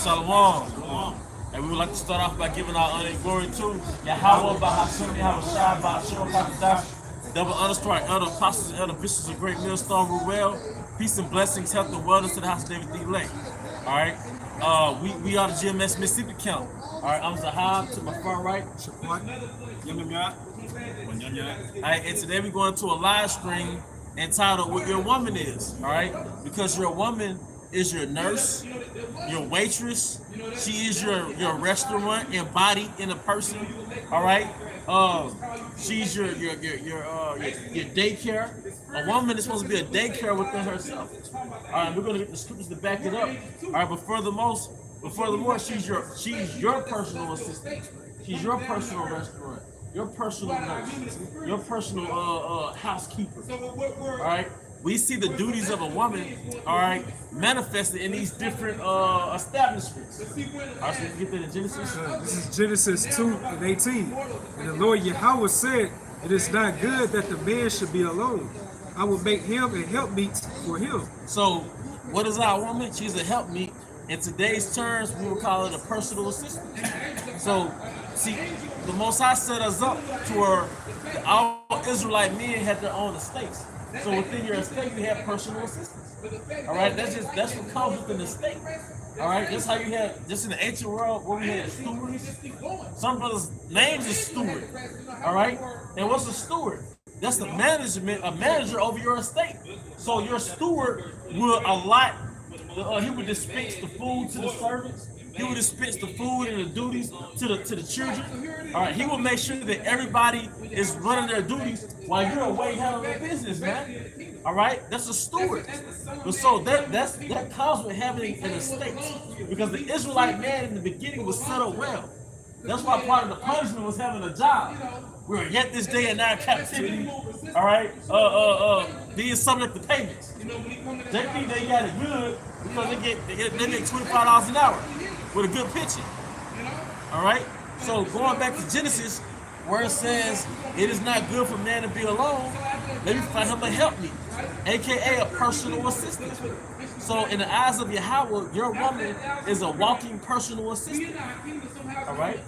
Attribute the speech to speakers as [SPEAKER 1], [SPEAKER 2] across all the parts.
[SPEAKER 1] Shalom. And we would like to start off by giving our honor and glory to Yahweh, Bahashim, Yahushua, Bahashim, Pakadash, double honors to our elder apostles and elder bishops of Great Millstone, Ruel. Peace and blessings, health and wellness to the house of David D. Lake. All right. We are the GMS Mississippi count. All right. I'm Zahab to my far right. All right. And today we're going to a live stream entitled "What Your Woman Is." All right. Because your woman is your nurse, your waitress. She is your restaurant embodied in a person. All right. She's your daycare. A woman is supposed to be a daycare within herself. All right. We're gonna get the scriptures to back it up. All right. But furthermore, she's your personal assistant. She's your personal restaurant. Your personal nurse. Your personal housekeeper. All right. We see the duties of a woman, all right, manifested in these different establishments. All right, so let's get that in Genesis.
[SPEAKER 2] This is Genesis 2:18. And the Lord Yahweh said, "It is not good that the man should be alone. I will make him a helpmeet for him."
[SPEAKER 1] So, what is our woman? She's a helpmeet. In today's terms, we would call it a personal assistant. So, see, the Most High set us up to where all Israelite men had their own estates. So within your estate, you have personal assistants. All right, that's what comes with an estate. All right, that's how you have. Just in the ancient world, where we had stewards. Some brothers' names is steward. All right, and what's a steward? That's the a manager over your estate. So your steward will allot. He would dispense the food to the servants. He would dispense the food and the duties to the children. All right, he will make sure that everybody is running their duties while you're away handling their business, man. All right, that's a steward. But so that comes with having an estate, because the Israelite man in the beginning was set up well. That's why part of the punishment was having a job. We're yet this day in our captivity. All right, being subject to payments. They think they got it good because they make $25 an hour with a good pitching. All right. So going back to Genesis, where it says it is not good for man to be alone, let me find him a helpmeet, aka a personal assistant. So in the eyes of Yahweh, your woman is a walking personal assistant. All right.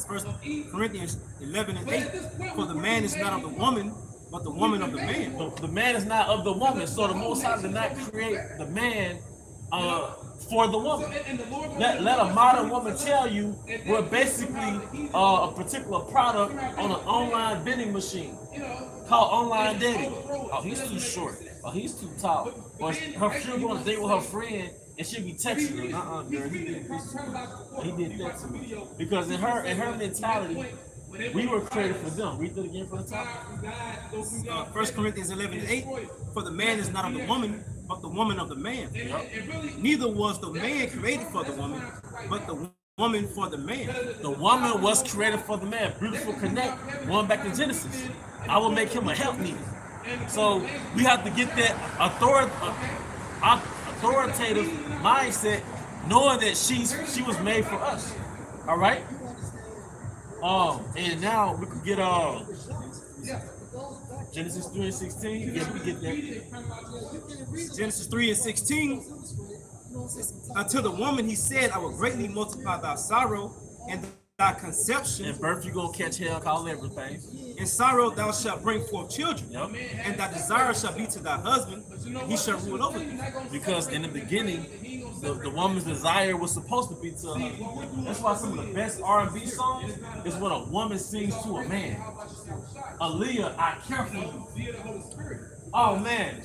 [SPEAKER 3] First Corinthians 11:8. For the man is not of the woman, but the woman of the man.
[SPEAKER 1] The man is not of the woman. So the Most High did not create the man for the woman. Let a modern woman tell you we're basically a particular product on an online vending machine called Online Dating. Oh, he's too short. Oh, he's too tall. Or she'll go on a date with her friend and she'll be texting her. Girl, he did that to me. Because in her mentality, we were created for them. Read that again from the top.
[SPEAKER 3] 1 Corinthians 11:8. For the man is not of the woman, but the woman of the man. Neither was the man created for the woman, but the woman for the man.
[SPEAKER 1] The woman was created for the man. Beautiful connect. Going back to Genesis. I will make him a helpmeet. So we have to get that authoritative mindset, knowing that she was made for us. All right. And now we can get Genesis 3:16. Yeah, we get that.
[SPEAKER 3] Genesis 3:16. Unto the woman he said, I will greatly multiply thy sorrow and thy conception.
[SPEAKER 1] In birth you gonna catch hell, call everything.
[SPEAKER 3] In sorrow thou shalt bring forth children.
[SPEAKER 1] Yep.
[SPEAKER 3] And thy desire shall be to thy husband, he shall rule over thee.
[SPEAKER 1] Because in the beginning, the woman's desire was supposed to be to her husband. That's why some of the best R&B songs is when a woman sings to a man. Aaliyah, I care for you. Oh man,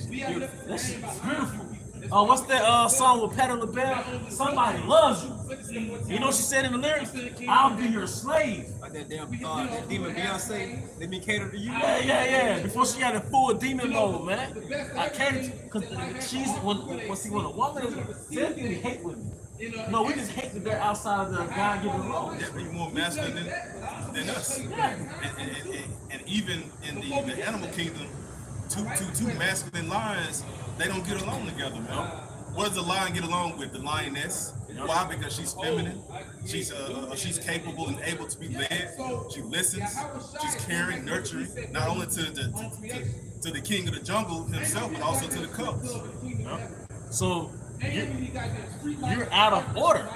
[SPEAKER 1] that shit is beautiful. What's that song with Patti LaBelle? Somebody loves you. You know what she said in the lyrics? I'll be your slave.
[SPEAKER 3] Like that damn that demon Beyonce, let me cater to you.
[SPEAKER 1] Yeah. Before she got in full demon mode, man. I cater because she's when a woman says we hate women. No, we just hate that they're outside of the God-given role.
[SPEAKER 4] Yeah, they're more masculine than us.
[SPEAKER 1] Yeah.
[SPEAKER 4] And even in the animal kingdom, two masculine lions, they don't get along together, man. What does the lion get along with? The lioness. Why? Because she's feminine. She's capable and able to be led. She listens. She's caring, nurturing, not only to the king of the jungle himself, but also to the cubs.
[SPEAKER 1] So you're out of order.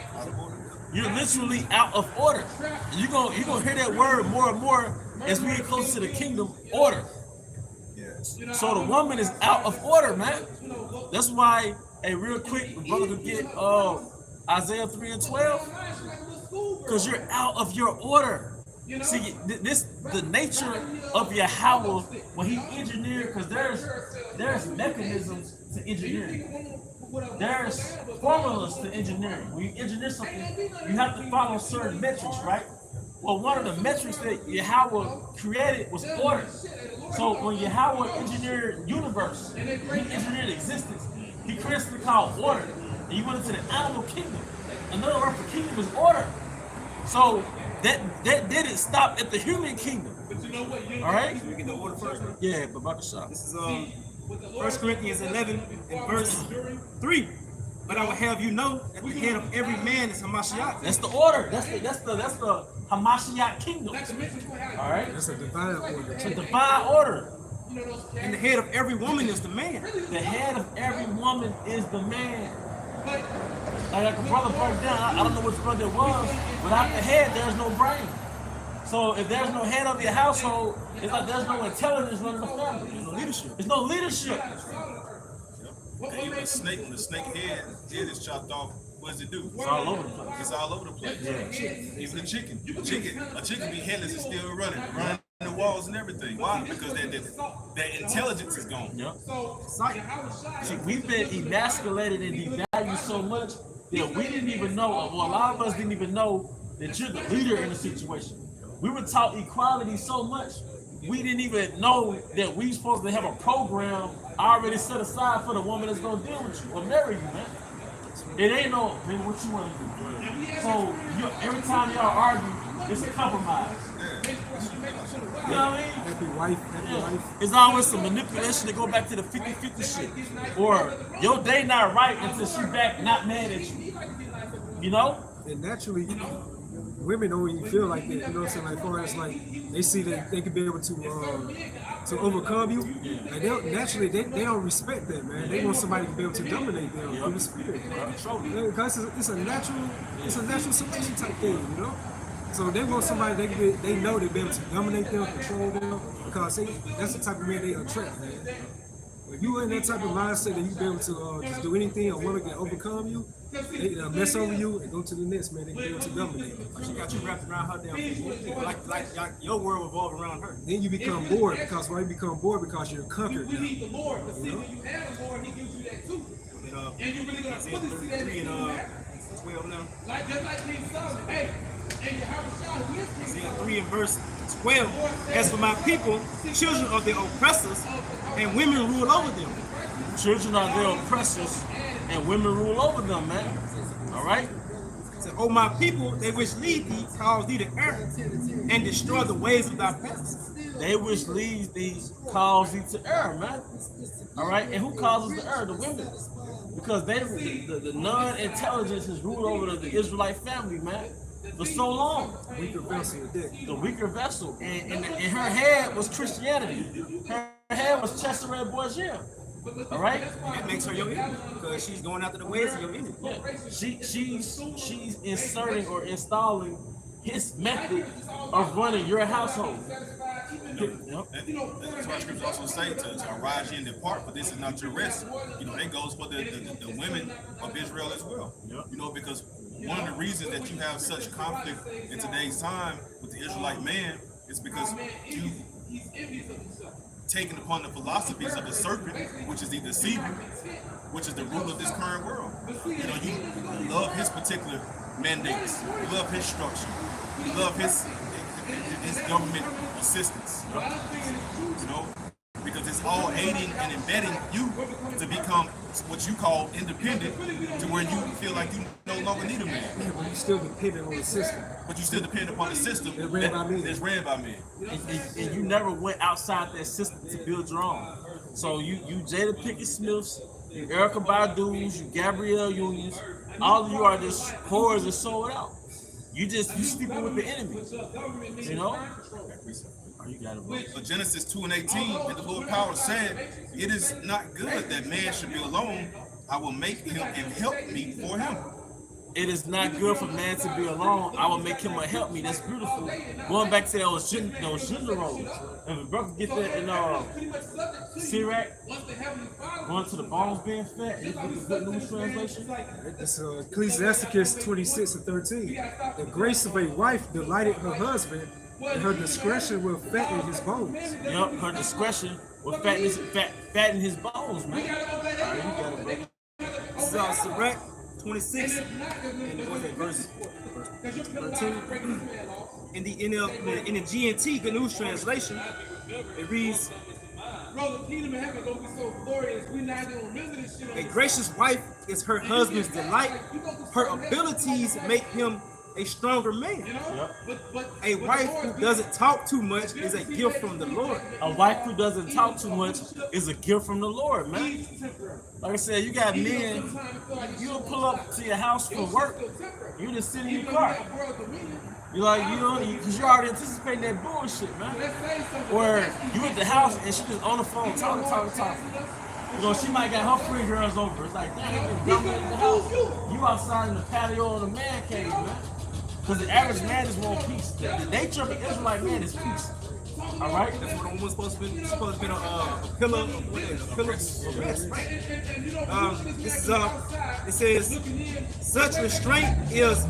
[SPEAKER 1] You're literally out of order. You're gonna hear that word more and more as we get closer to the kingdom order.
[SPEAKER 4] Yes.
[SPEAKER 1] So the woman is out of order, man. That's why, hey, real quick, the brother could get Isaiah 3 and 12, because you're out of your order. See, this the nature of Yahweh when he engineered, because there's mechanisms to engineering. There's formulas to engineering. When you engineer something, you have to follow certain metrics, right? Well, one of the metrics that Yahweh created was order. So when Yahweh engineered universe, he engineered existence, he created something called order. And you went into the animal kingdom. Another word for kingdom is order. So that didn't stop at the human kingdom. All right?
[SPEAKER 3] We get the order first.
[SPEAKER 1] Yeah, but about the shot.
[SPEAKER 3] This is 1 Corinthians 11 and verse 3. But I will have you know that the head of every man is Hamashiach.
[SPEAKER 1] That's the order. That's the Hamashiach kingdom. All right?
[SPEAKER 2] That's a divine order.
[SPEAKER 1] It's a divine order.
[SPEAKER 3] And the head of every woman is the man.
[SPEAKER 1] The head of every woman is the man. Like the brother broke down, I don't know which brother it was. Without the head, there's no brain. So if there's no head of your household, it's like there's no intelligence running the family. There's no leadership. There's no leadership.
[SPEAKER 4] And even the snake, when the snake head is chopped off, what does it do?
[SPEAKER 1] It's all over the place.
[SPEAKER 4] It's all over the place.
[SPEAKER 1] Yeah.
[SPEAKER 4] Even a chicken be headless and still running the walls and everything. Why? Because their intelligence is gone.
[SPEAKER 1] Yep. See, we've been emasculated and devalued so much that we didn't even know, well, a lot of us didn't even know that you're the leader in the situation. We were taught equality so much, we didn't even know that we supposed to have a program already set aside for the woman that's gonna deal with you or marry you, man. It ain't no, man, what you wanna do. So every time y'all argue, it's a compromise. You know what I mean?
[SPEAKER 2] Happy wife, happy wife.
[SPEAKER 1] It's always some manipulation to go back to the 50-50 shit. Or your day not right until she back not mad at you. You know?
[SPEAKER 2] And naturally, women don't even feel like that. You know what I'm saying? Like, far as like they see that they can be able to overcome you. Like naturally, they don't respect that, man. They want somebody to be able to dominate them through the spirit. Because it's a natural selection type thing, you know. So they want somebody they know they be able to dominate them, control them, because that's the type of man they attract, man. If you in that type of mindset that you be able to just do anything, a woman can overcome you, they mess over you and go to the next, man. They can be able to dominate you.
[SPEAKER 3] She got you wrapped around her damn feet. Like your world revolves around her.
[SPEAKER 2] Then you become bored, because why you become bored? Because you're conquered now.
[SPEAKER 5] Need the Lord, but see, when you have the Lord, He gives you that too. And you really gotta put this in that
[SPEAKER 3] 3 and 12 now.
[SPEAKER 5] like just like King Solomon. Hey, and you have a shot who is King
[SPEAKER 3] Isaiah
[SPEAKER 5] Solomon.
[SPEAKER 3] 3 and verse 12. As for my people, children of their oppressors, and women rule over them.
[SPEAKER 1] Children are their oppressors and women rule over them, man. All right?
[SPEAKER 3] So, O my people, they which lead thee, cause thee to err, and destroy the ways of thy paths.
[SPEAKER 1] They which leads these cause thee to err, man. All right? And who causes the error? The women. Because the non-intelligence has ruled over the Israelite family, man, for so long.
[SPEAKER 2] Weaker vessel of dick.
[SPEAKER 1] The weaker vessel. And her head was Christianity. Her head was Cesare Borgia. All right?
[SPEAKER 3] That makes her your enemy, because she's going after the ways of your enemy.
[SPEAKER 1] Yeah. She's inserting or installing his method of running your household. Yep.
[SPEAKER 4] That's why scriptures also say to arise ye and depart, for this is not your rest. You know, that goes for the women of Israel as well.
[SPEAKER 1] Yep.
[SPEAKER 4] You know, because one of the reasons that you have such conflict in today's time with the Israelite man is because you taken upon the philosophies of the serpent, which is the deceiver, which is the ruler of this current world. You know, you love his particular mandates, you love his structure, you love his government assistance. You know, because it's all aiding and embedding you to become what you call independent, to where you feel like you no longer need a man.
[SPEAKER 2] Yeah, but you still dependent on the system.
[SPEAKER 4] But you still depend upon the system
[SPEAKER 2] It's ran by men.
[SPEAKER 4] that's ran by men.
[SPEAKER 1] And you never went outside that system to build your own. So you Jada Pinkett Smiths, you Erykah Badu's, you Gabrielle Unions, all of you are just whores that sold out. You sleeping with the enemy. You know? Oh, you got it, bro.
[SPEAKER 4] But Genesis 2 and 18, and the Lord power said, it is not good that man should be alone. I will make him and help me for him.
[SPEAKER 1] It is not good for man to be alone. I will make him a help me. That's beautiful. Going back to those gender roles. If a brother get that in Sirach, going to the bones being fat, you put the Good News Translation.
[SPEAKER 2] It's Ecclesiasticus 26:13. The grace of a wife delighted her husband, and her discretion will fatten his bones.
[SPEAKER 1] Yup, her discretion will fatten his bones, man. All right, you got it, brother.
[SPEAKER 3] This is Sirach 26 and verse 13. In the GNT, Good News Translation, it reads, a gracious wife is her husband's delight. Her abilities make him a stronger man. A wife who doesn't talk too much is a gift from the Lord.
[SPEAKER 1] A wife who doesn't talk too much is a gift from the Lord, man. Like I said, you got men, you'll pull up to your house for work, you just sit in your car. You're like, because you're already anticipating that bullshit, man. Or you at the house and she just on the phone talking. You know, she might got her free girls over. It's like, damn, they been dumping in the house. You outside in the patio or the man cave, man. Because the average man just want peace. The nature of the Israelite man is peace. All right?
[SPEAKER 3] That's what a woman's supposed to be a pillar of rest, right? It says, such restraint is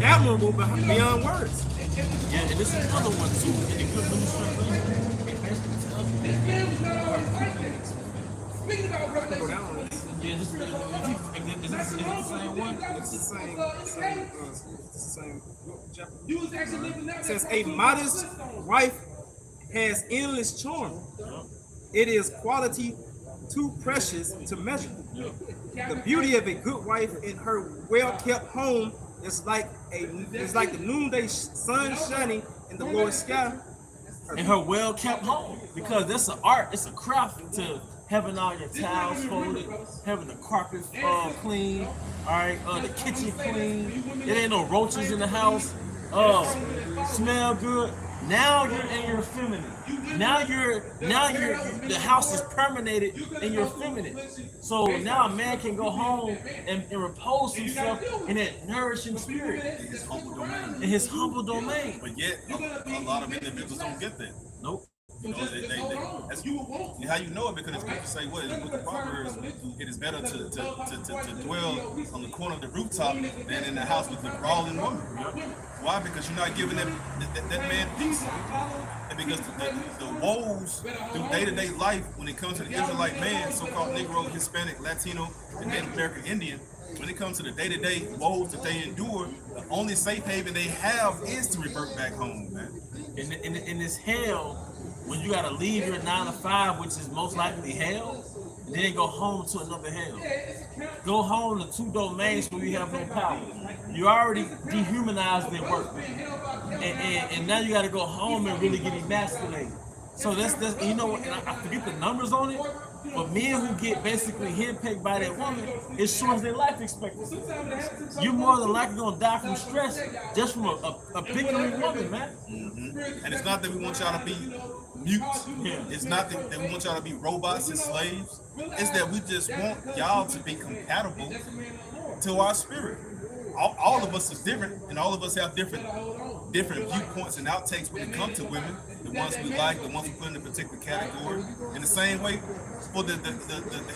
[SPEAKER 3] admirable beyond words.
[SPEAKER 1] Yeah, and this is another one too. In the Good News Translation.
[SPEAKER 5] Speaking about revelation,
[SPEAKER 1] Yeah, is this the same one?
[SPEAKER 3] It's the same chapter.
[SPEAKER 5] you was actually living that.
[SPEAKER 3] It says, a modest wife has endless charm. It is quality too precious to measure. The beauty of a good wife in her well-kept home is like the noonday sun shining in the lower sky.
[SPEAKER 1] In her well-kept home, because that's an art, it's a craft to having all your towels folded, having the carpet clean, all right, the kitchen clean. There ain't no roaches in the house. Smell good. Now you're in your feminine. Now the house is permeated in your feminine. So now a man can go home and repose himself in that nourishing spirit, in his humble domain.
[SPEAKER 4] But yet, a lot of individuals don't get that.
[SPEAKER 1] Nope.
[SPEAKER 4] You know, that's how you know it, because it's good to say what in the book of Proverbs, it is better to dwell on the corner of the rooftop than in the house with the brawling woman. Why? Because you're not giving that man peace. And because the woes through day-to-day life when it comes to the Israelite man, so-called Negro, Hispanic, Latino, and Native American Indian, when it comes to the day-to-day woes that they endure, the only safe haven they have is to revert back home, man.
[SPEAKER 1] In this hell, when you gotta leave your 9 to 5, which is most likely hell, and then go home to another hell. Go home to 2 domains where you have no power. You already dehumanized their work, and now you gotta go home and really get emasculated. So that's you know, and I forget the numbers on it, but men who get basically henpecked by that woman, it shortens their life expectancy. You're more than likely gonna die from stress just from a bickering woman, man.
[SPEAKER 4] And it's not that we want y'all to be mute. It's not that we want y'all to be robots and slaves. It's that we just want y'all to be compatible to our spirit. All of us is different, and all of us have different viewpoints and outtakes when it comes to women. The ones we like, the ones we put in a particular category. In the same way, for the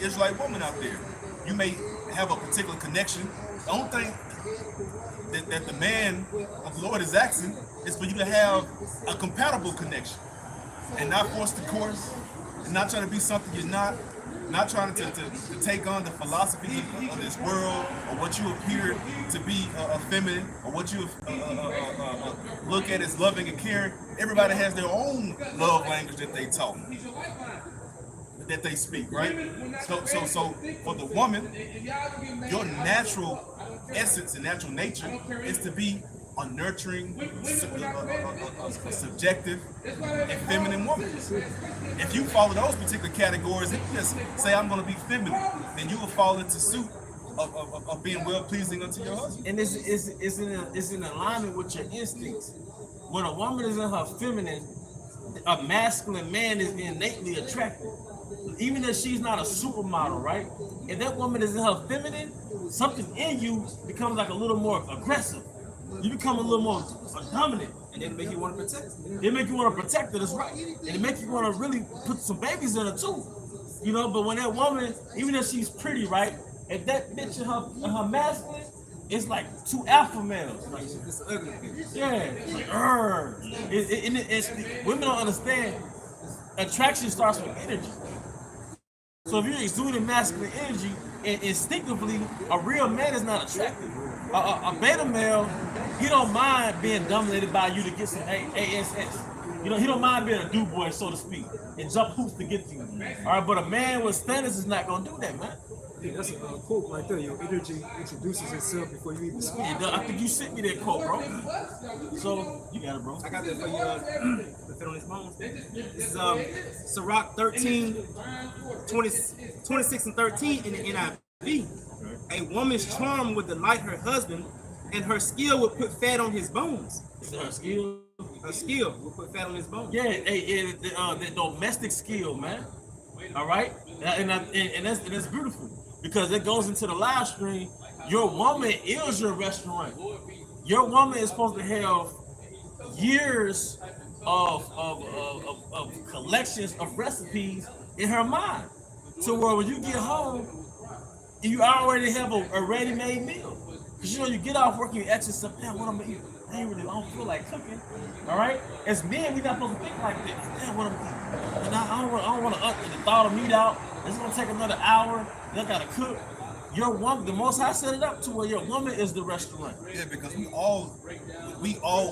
[SPEAKER 4] Israelite woman out there, you may have a particular connection. The only thing that the man of the Lord is asking is for you to have a compatible connection, and not force the course, and not trying to be something you're not trying to take on the philosophy of this world, or what you appear to be feminine, or what you look at as loving and caring. Everybody has their own love language that they talk, that they speak, right? So for the woman, your natural essence and natural nature is to be a nurturing, subjective, and feminine woman. If you follow those particular categories and just say, I'm going to be feminine, then you will fall into suit of being well-pleasing unto your husband.
[SPEAKER 1] And it's in alignment with your instincts. When a woman is in her feminine, a masculine man is innately attracted. even if she's not a supermodel, right? If that woman is in her feminine, something in you becomes like a little more aggressive. You become a little more dominant.
[SPEAKER 3] And then make you want to protect it.
[SPEAKER 1] It make you want to protect her, that's right. And it make you want to really put some babies in her too. You know, but when that woman, even if she's pretty, right? If that bitch in her masculine, it's like two alpha males. Like,
[SPEAKER 3] It's ugly.
[SPEAKER 1] yeah, it's like, women don't understand. Attraction starts with energy. So if you're exuding masculine energy, and instinctively, a real man is not attractive. A beta male, he don't mind being dominated by you to get some ASS. You know, he don't mind being a do boy, so to speak, and jump hoops to get to you. All right, but a man with standards is not gonna do that, man.
[SPEAKER 2] Yeah, that's a quote right there. Your energy introduces itself before you even speak.
[SPEAKER 1] And I think you sent me that quote, bro. So you got it, bro.
[SPEAKER 3] I got that for you to fit on his bones. This is Sirach 13, 26 and 13 in the NIV. A woman's charm would delight her husband, and her skill would put fat on his bones.
[SPEAKER 1] Is her skill?
[SPEAKER 3] Her skill would put fat on his bones.
[SPEAKER 1] Yeah, the domestic skill, man. All right, and that's beautiful because it goes into the live stream. Your woman is your restaurant. Your woman is supposed to have years of collections of recipes in her mind, to where when you get home, you already have a ready-made meal. Cause you know you get off work, you ask yourself, "Damn, what I'm gonna eat? I don't feel like cooking." All right, as men, we not supposed to think like that. Damn, what I'm eating? And I don't want to thaw the meat out. It's gonna take another hour. Then I gotta cook. Your woman, the Most High set it up to where your woman is the restaurant.
[SPEAKER 4] Yeah, because we all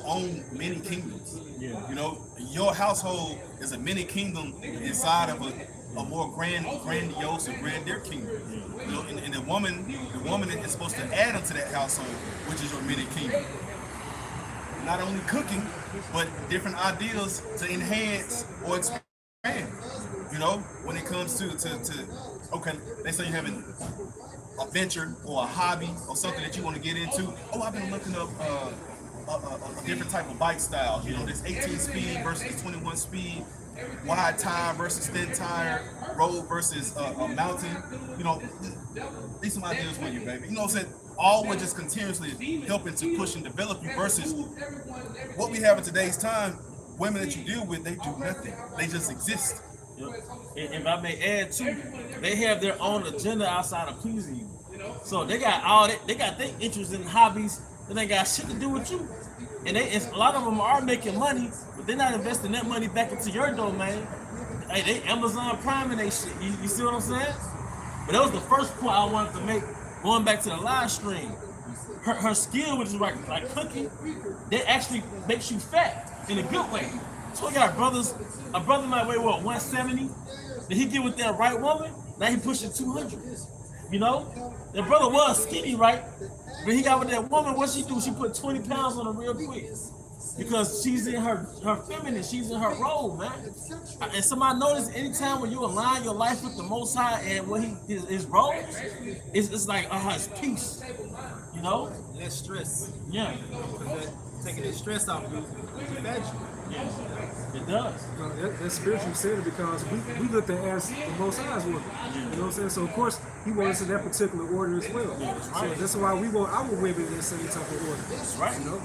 [SPEAKER 4] own many kingdoms.
[SPEAKER 1] Yeah.
[SPEAKER 4] You know, your household is a mini kingdom inside of a more grandiose or grandeur kingdom. You know, and the woman is supposed to add into that household, which is your mini kingdom. Not only cooking, but different ideas to enhance or expand. You know, when it comes to okay, they say you're having a venture or a hobby or something that you want to get into. Oh, I've been looking up a different type of bike style. You know, this 18 speed versus 21 speed, wide tire versus thin tire, road versus a mountain. You know, these some ideas for you, baby. You know what I'm saying? Always just continuously helping to push and develop you versus what we have in today's time. Women that you deal with, they do nothing. They just exist.
[SPEAKER 1] Yep. And if I may add too, they have their own agenda outside of pleasing you. So they got all that, they got their interests and hobbies that ain't got shit to do with you. And a lot of them are making money, but they're not investing that money back into your domain. Hey, they Amazon Prime and they shit. You see what I'm saying? But that was the first point I wanted to make, going back to the live stream. Her skill, which is like cooking, that actually makes you fat in a good way. So we got brothers, a brother might weigh what, 170? Then he get with that right woman, now he pushing 200. You know? That brother was skinny, right? But he got with that woman, what she do? She put 20 pounds on her real quick. Because she's in her feminine, she's in her role, man. And somebody notice anytime when you align your life with the Most High and what his roles, it's like it's peace. You know?
[SPEAKER 3] Less stress.
[SPEAKER 1] Yeah.
[SPEAKER 3] Taking that stress off of you.
[SPEAKER 1] Yeah. It does.
[SPEAKER 2] That's spiritual center because we looked at as the Most High's woman. You know what I'm saying? So of course he wants in that particular order as well.
[SPEAKER 1] Yeah, that's right.
[SPEAKER 2] So that's why we want our women in that same type of order.
[SPEAKER 1] That's right.
[SPEAKER 2] You know?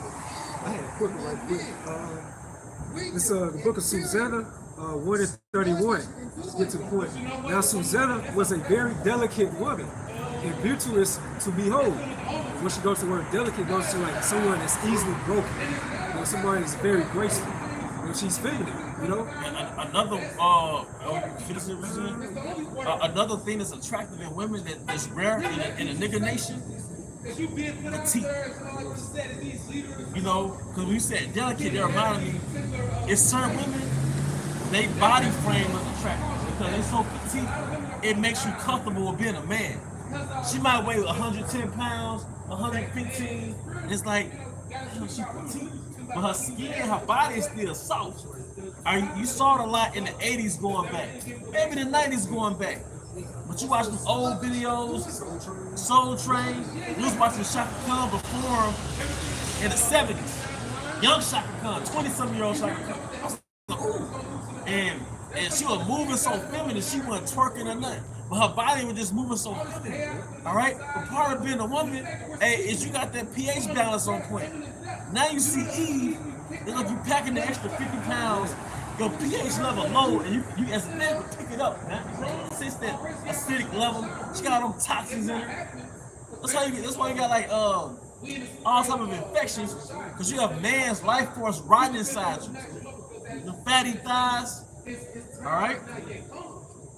[SPEAKER 2] I had a quick one right quick. It's the book of Susanna, 1 and 31. Let's get to the point. Now Susanna was a very delicate woman and virtuous to behold. When she goes to the word delicate, goes to like someone that's easily broken. You know, somebody that's very graceful. You know, she's feminine, you know?
[SPEAKER 1] Another thing that's attractive in women that's rare in a nigga nation, the teeth. You know, because when you said delicate, it reminded me, it's certain women, they body frame is attractive because they're so petite, it makes you comfortable with being a man. She might weigh 110 pounds, 115, and it's like, damn, she petite. But her skin, her body is still soft. You saw it a lot in the 80s going back, maybe the 90s going back. But you watch them old videos, Soul Train, we was watching Shaka Khan perform in the 70s. Young Shaka Khan, 20-something-year-old Shaka Khan. I was like, ooh. And and she was moving so feminine, she wasn't twerking or nothing. But her body was just moving so feminine. All right? But part of being a woman, hey, is you got that pH balance on point. Now you see Eve, it's like you packing the extra 50 pounds, your pH level low, and you as a man can pick it up, man. It's that acidic level. She got all them toxins in her. That's why you got like all type of infections, because you have man's life force riding inside you. The fatty thighs, all right?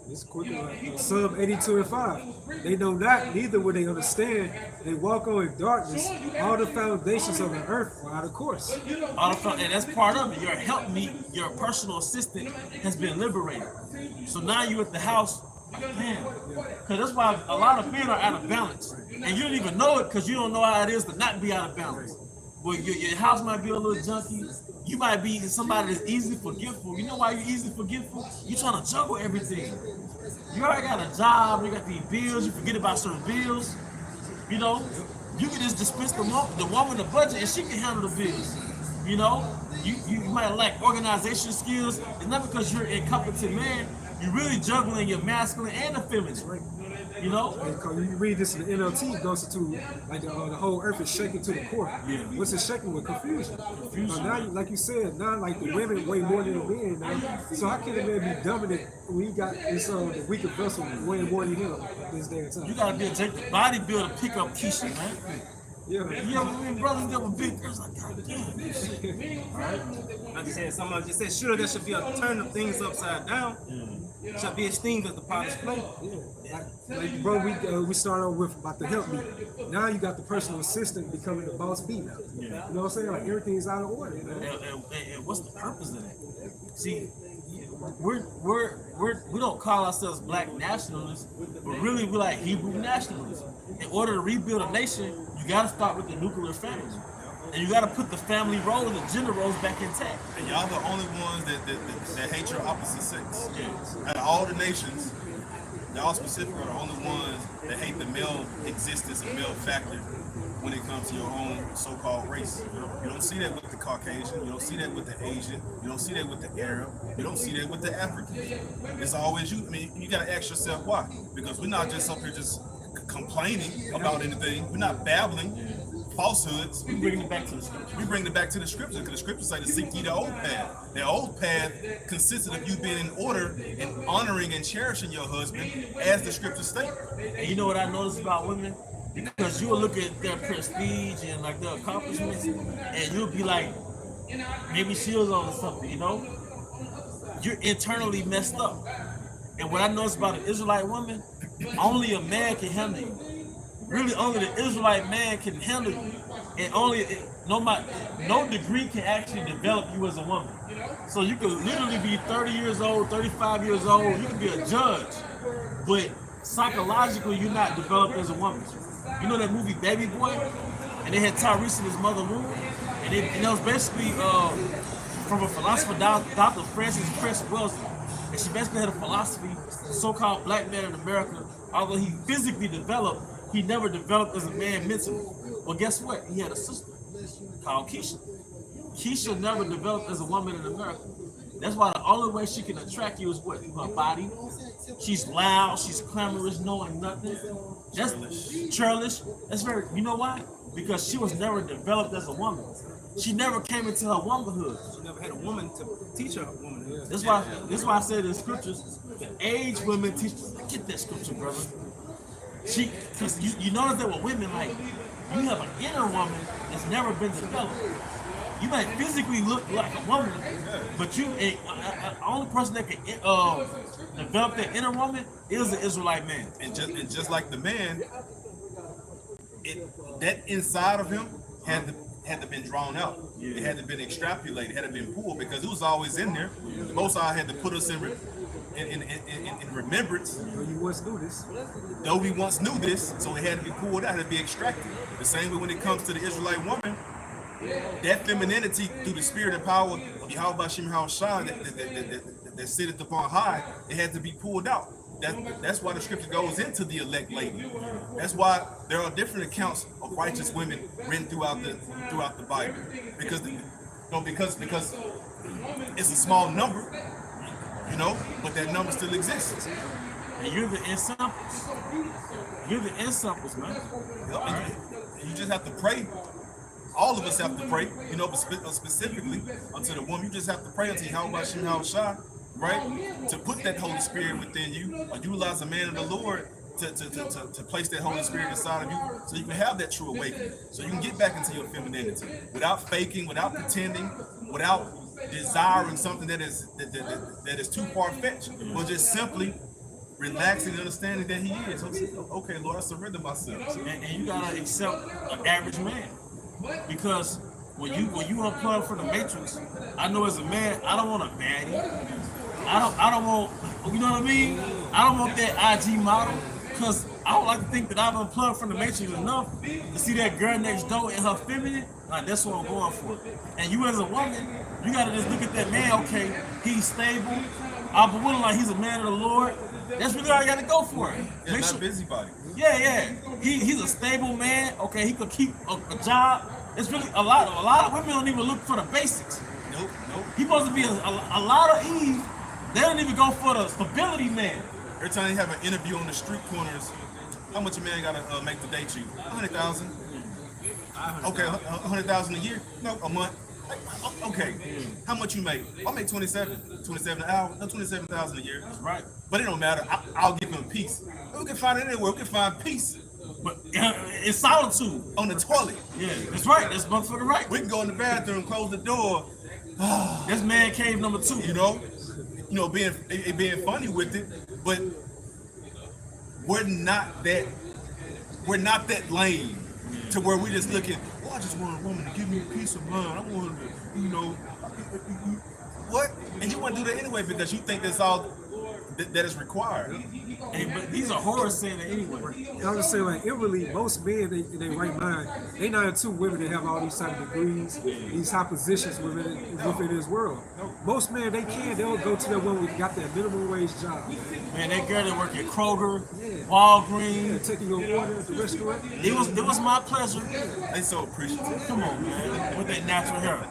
[SPEAKER 2] It's quick. Psalm 82 and 5. They know not, neither will they understand. They walk on in darkness. All the foundations of the earth are out of course.
[SPEAKER 1] And that's part of it. Your helpmeet, your personal assistant has been liberated. So now you at the house, man. Because that's why a lot of men are out of balance. And you don't even know it because you don't know how it is to not be out of balance. Well, your house might be a little junky. You might be somebody that's easily forgetful. You know why you're easily forgetful? You're trying to juggle everything. You already got a job, you got these bills, you forget about certain bills. You know, you can just dispense the woman the budget and she can handle the bills. You know, you might lack organization skills. It's not because you're an incompetent man. You're really juggling your masculine and the feminine. You know?
[SPEAKER 2] And you read this in the NLT, it goes to like the whole earth is shaking to the core.
[SPEAKER 1] Yeah.
[SPEAKER 2] What's it shaking with? Confusion. Now, like you said, now like the women way more than the men now. So how can a man be dominant when he got this the weaker vessel way more than him this day and time?
[SPEAKER 1] You gotta be a bodybuilder, pick up Keisha, man.
[SPEAKER 2] Yeah.
[SPEAKER 1] You ever mean brothers that were big girls like, God damn, this shit. Alright?
[SPEAKER 3] Like you said, somebody just said, sure, there should be a turn of things upside down. Should be esteemed as the potter's plate.
[SPEAKER 2] Like bro, we started off with about the help me. Now you got the personal assistant becoming the boss B now. You know what I'm saying? Like everything's out of order. You know?
[SPEAKER 1] And what's the purpose of that? See, we don't call ourselves black nationalists, but really we're like Hebrew nationalists. In order to rebuild a nation, you gotta start with the nuclear family. And you gotta put the family roles and gender roles back intact.
[SPEAKER 4] And y'all the only ones that hate your opposite sex. Out of all the nations, y'all specifically are the only ones that hate the male existence and male factor when it comes to your own so-called race. You don't see that with the Caucasian, you don't see that with the Asian, you don't see that with the Arab, you don't see that with the African. It's always you. I mean, you gotta ask yourself why. Because we're not just up here just complaining about anything. We're not babbling falsehoods.
[SPEAKER 1] We bring it back to the scripture.
[SPEAKER 4] We bring it back to the scriptures, because the scriptures say to seek ye the old path. The old path consisted of you being in order and honoring and cherishing your husband, as the scriptures state.
[SPEAKER 1] And you know what I noticed about women? Because you will look at their prestige and like their accomplishments, and you'll be like, maybe she was on something, you know? You're internally messed up. And what I noticed about an Israelite woman, only a man can handle you. Really, only the Israelite man can handle you, and no degree can actually develop you as a woman. So you could literally be 30 years old, 35 years old. You could be a judge, but psychologically, you're not developed as a woman. You know that movie Baby Boy, and they had Tyrese and his mother Lou, and it was basically from a philosopher, Dr. Frances Cress Welsing, and she basically had a philosophy. The so-called black man in America, although he physically developed, he never developed as a man mentally. Well, guess what? He had a sister called Keisha. Keisha never developed as a woman in America. That's why the only way she can attract you is what? Through her body. She's loud, she's clamorous, knowing nothing. That's churlish. That's very, you know why? Because she was never developed as a woman. She never came into her womanhood.
[SPEAKER 3] She never had a woman to teach her a woman.
[SPEAKER 1] That's why I said in the scriptures, the aged women teach. Get that scripture, brother. Because you notice that with women, like, you have an inner woman that's never been developed. You might physically look like a woman, but you, the only person that can develop that inner woman is an Israelite man.
[SPEAKER 4] And just like the man, that inside of him had to been drawn out. It had to been extrapolated, it had to been pulled, because it was always in there. The Most High had to put us in remembrance.
[SPEAKER 2] You once knew this.
[SPEAKER 4] Though we once knew this, so it had to be pulled out, it had to be extracted. The same way when it comes to the Israelite woman, that femininity through the spirit and power of Yahweh Shem Shah that sitteth upon high, it had to be pulled out. That's why the scripture goes into the elect lady. That's why there are different accounts of righteous women written throughout the Bible, because it's a small number. you know, but that number still exists.
[SPEAKER 1] And you're the ensamples. You're the ensamples, man.
[SPEAKER 4] And you just have to pray. All of us have to pray, you know, but specifically unto the woman. You just have to pray unto Yahweh Shai, right? To put that Holy Spirit within you, or utilize a man of the Lord to place that Holy Spirit inside of you, so you can have that true awakening, so you can get back into your femininity without faking, without pretending, without desiring something that is too far-fetched, but just simply relaxing and understanding that He is. Okay, Lord, I surrender myself.
[SPEAKER 1] And you gotta accept an average man, because when you unplug from the matrix, I know as a man, I don't want a baddie. I don't want, you know what I mean? I don't want that IG model, because I don't like to think that I've unplugged from the matrix enough to see that girl next door in her feminine. Like, that's what I'm going for. And you as a woman, you gotta just look at that man. Okay, he's stable. I'm willing, like he's a man of the Lord. That's really all you gotta go for it.
[SPEAKER 4] Yeah, not busybody.
[SPEAKER 1] Yeah. He's a stable man. Okay, he could keep a job. It's really a lot of women don't even look for the basics.
[SPEAKER 4] Nope.
[SPEAKER 1] He's supposed to be a lot of Eve. They don't even go for the stability man.
[SPEAKER 4] Every time you have an interview on the street corners, how much a man gotta make the day cheap? 100,000. Okay, 100,000 a year? No, a month. Okay, how much you make? I make 27 an hour. No, 27,000 a year.
[SPEAKER 1] That's right.
[SPEAKER 4] But it don't matter. I'll give him peace. We can find it anywhere. We can find peace
[SPEAKER 1] But it's solitude.
[SPEAKER 4] on the toilet.
[SPEAKER 1] Yeah, that's right. That's motherfucker right.
[SPEAKER 4] We can go in the bathroom, close the door.
[SPEAKER 1] That's man cave number 2.
[SPEAKER 4] You know, being funny with it, but we're not that lame to where we just looking. Oh, I just want a woman to give me a peace of mind. I want her to, what? And you want to do that anyway because you think that's all that is required.
[SPEAKER 1] Hey, but these are horror saying it anyway.
[SPEAKER 2] I was just saying, like, it really, most men in their right mind, they not into women that have all these type of degrees, these high positions within this world. Most men, they'll go to that woman who got that minimum wage job.
[SPEAKER 1] Man, that girl that work at Kroger, Walgreens,
[SPEAKER 2] Taking your order at the restaurant.
[SPEAKER 1] it was my pleasure.
[SPEAKER 4] They so appreciative.
[SPEAKER 1] Come on, man, with that natural hair.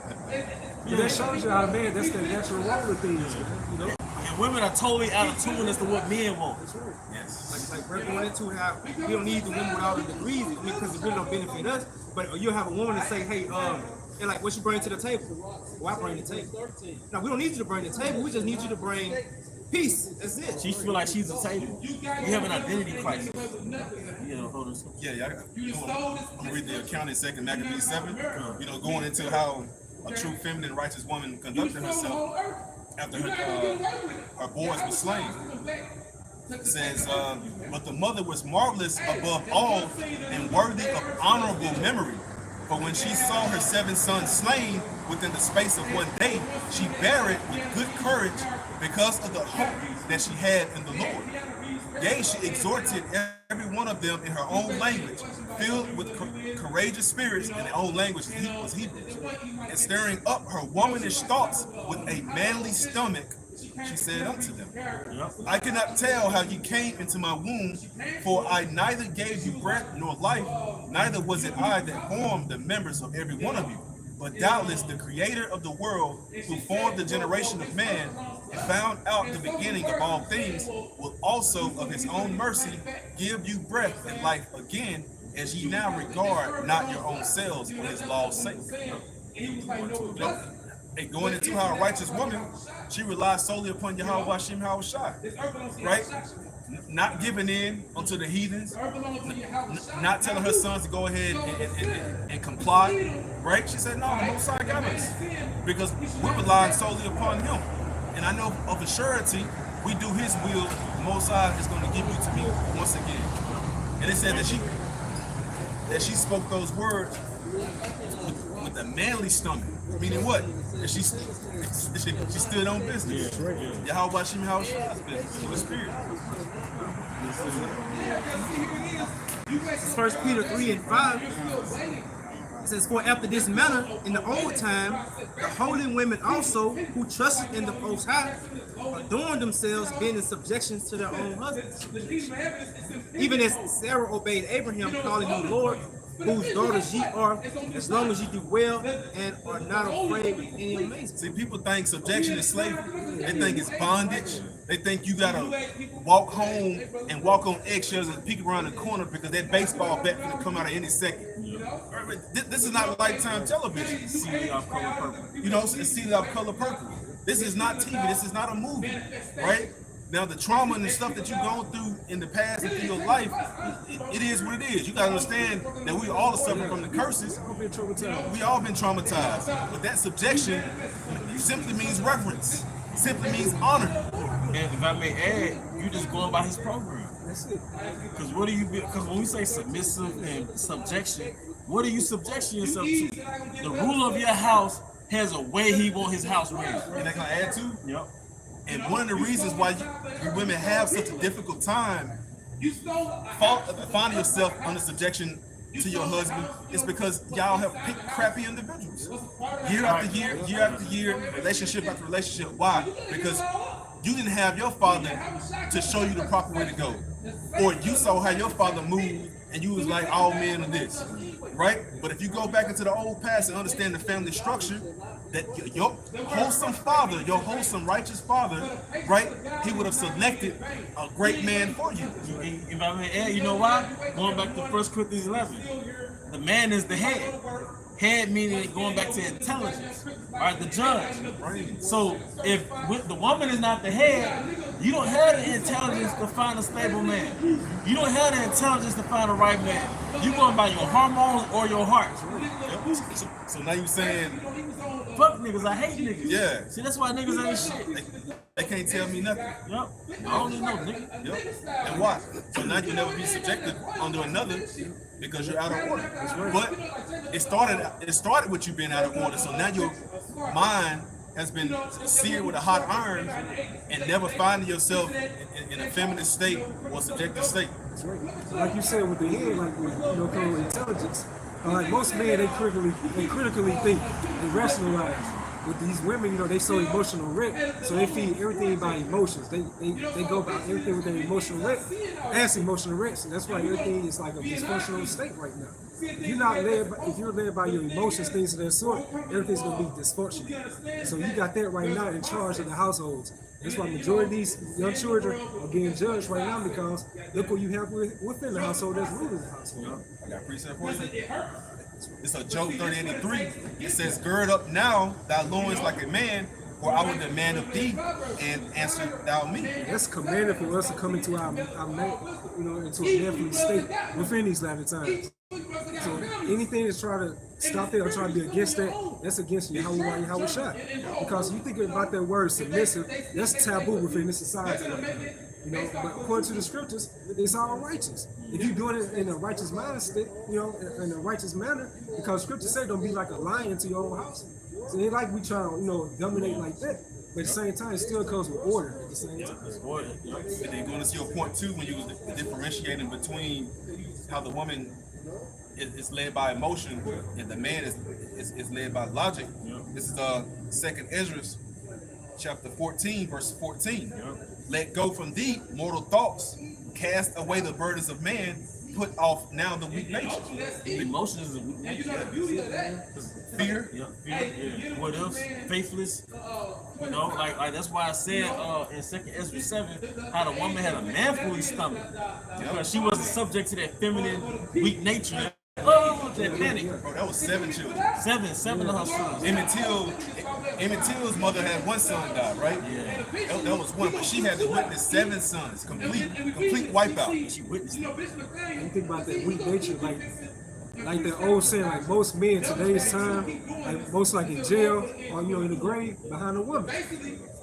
[SPEAKER 2] But that shows you how, man, that's the natural role of things, man,
[SPEAKER 1] And women are totally out of tune as to what men want.
[SPEAKER 4] Yes.
[SPEAKER 3] Like we're going into how we don't need the woman with all the degrees because it really don't benefit us. But you'll have a woman that say, hey, and like, what you bring to the table? Well, I bring the table. Now, we don't need you to bring the table. We just need you to bring peace. That's it.
[SPEAKER 1] She feel like she's a table. You have an identity crisis. Hold on.
[SPEAKER 4] Yeah. I'm gonna read the account in 2 Maccabees 7. Going into how a true feminine, righteous woman conducted herself after her boys were slain. It says, but the mother was marvelous above all and worthy of honorable memory. For when she saw her 7 sons slain within the space of one day, she bare it with good courage because of the hope that she had in the Lord. Yea, she exhorted every one of them in her own language, filled with courageous spirits, and the own language was Hebrew, and stirring up her womanish thoughts with a manly stomach, she said unto them, I cannot tell how you came into my womb, for I neither gave you breath nor life, neither was it I that formed the members of every one of you. But doubtless the creator of the world, who formed the generation of man, and found out the beginning of all things, will also of his own mercy give you breath and life again, as ye now regard not your own selves for his law's sake. And going into how a righteous woman, she relies solely upon Yahweh Shai, right? Not giving in unto the heathens, not telling her sons to go ahead and comply, right? She said, no, the Most High got us, because we're relying solely upon him. And I know of a surety, we do his will, the Most High is going to give you to me once again. And it said that she spoke those words with a manly stomach. Meaning what? That she stood on business. Yahweh Shem Hashem's business with the Spirit.
[SPEAKER 3] This is 1 Peter 3:5. It says, for after this manner, in the old time, the holy women also, who trusted in the Most High, adorned themselves, being in subjection to their own husbands. Even as Sarah obeyed Abraham, calling him Lord, whose daughters ye are, as long as ye do well and are not afraid of any amazement.
[SPEAKER 4] See, people think subjection is slavery. They think it's bondage. They think you gotta walk home and walk on eggshells and peek around the corner because that baseball bat gonna come out at any second. This is not Lifetime television.
[SPEAKER 1] See off color purple.
[SPEAKER 4] You know, it's seated off color purple. This is not TV. This is not a movie, right? Now, the trauma and the stuff that you've gone through in the past and through your life, it is what it is. You gotta understand that we all are suffering from the curses. We all been traumatized. But that subjection simply means reverence. Simply means honor.
[SPEAKER 1] And if I may add, you just going by his program.
[SPEAKER 2] That's it.
[SPEAKER 1] Because what do you? Because when we say submissive and subjection, what are you subjecting yourself to? The ruler of your house has a way he want his house ran.
[SPEAKER 4] And that can add to.
[SPEAKER 1] Yep.
[SPEAKER 4] And one of the reasons why you women have such a difficult time finding yourself under subjection to your husband is because y'all have picked crappy individuals. Year after year, year after year, relationship after relationship. Why? Because you didn't have your father to show you the proper way to go. Or you saw how your father moved and you was like, all men are this. Right? But if you go back into the old past and understand the family structure, that your wholesome father, your wholesome righteous father, right, he would have selected a great man for you.
[SPEAKER 1] If I may add, you know why? Going back to 1 Corinthians 11, the man is the head. Head meaning going back to intelligence, right? The judge. So if the woman is not the head, you don't have the intelligence to find a stable man. You don't have the intelligence to find a right man. You're going by your hormones or your heart.
[SPEAKER 4] So now you saying,
[SPEAKER 1] fuck niggas, I hate niggas.
[SPEAKER 4] Yeah.
[SPEAKER 1] See, that's why niggas ain't shit.
[SPEAKER 4] they can't tell me nothing.
[SPEAKER 1] Yep. I don't even know, nigga.
[SPEAKER 4] Yep. And why? So now you'll never be subjected under another because you're out of order. But it started with you being out of order. So now your mind has been seared with a hot iron and never finding yourself in a feminine state or subjective state.
[SPEAKER 2] That's right. Like you said with the head, like with with intelligence, like most men, they critically think, they rationalize. With these women, they so emotional wreck, so they feed everything by emotions. They go about everything with their emotional wreck as emotional wreck. So that's why everything is like a dysfunctional state right now. If you're led by your emotions, things of that sort, everything's gonna be dysfunctional. So you got that right now in charge of the households. That's why majority of these young children are being judged right now because look what you have within the household that's ruling the household.
[SPEAKER 4] I got a precept for you. It's a Job 30:83. It says, "Gird up now thy loins like a man, for I will demand of thee, and answer thou me."
[SPEAKER 2] That's commanded for us to come into our into a manful state within these latter times. So anything that's trying to stop that or trying to be against that, that's against Yahweh Shai. Because you think about that word submissive, that's taboo within this society right now. But according to the scriptures, it's all righteous. If you're doing it in a righteous mindset, in a righteous manner, because scriptures say don't be like a lion to your own house. So it ain't like we try to, dominate like that. But at the same time, it still comes with order at the same time.
[SPEAKER 4] And then going to your point too, when you was differentiating between how the woman is led by emotion and the man is led by logic. This is 2nd Ezra chapter 14, verse 14. Let go from thee mortal thoughts, cast away the burdens of man, put off now the weak nature.
[SPEAKER 1] Emotions is a weak nature.
[SPEAKER 4] Fear.
[SPEAKER 1] Yeah. What else? Faithless. Like that's why I said in 2nd Ezra 7 how the woman had a manful stomach because she wasn't subject to that feminine weak nature. That panic.
[SPEAKER 4] Bro, that was 7 children.
[SPEAKER 1] Seven of her sons.
[SPEAKER 4] Emmett Till's mother had one son die, right?
[SPEAKER 1] Yeah.
[SPEAKER 4] That was one, but she had to witness 7 sons, complete wipeout.
[SPEAKER 1] She witnessed it.
[SPEAKER 2] You think about that weak nature, like the old saying, like most men today's time, like most like in jail or in the grave behind a woman.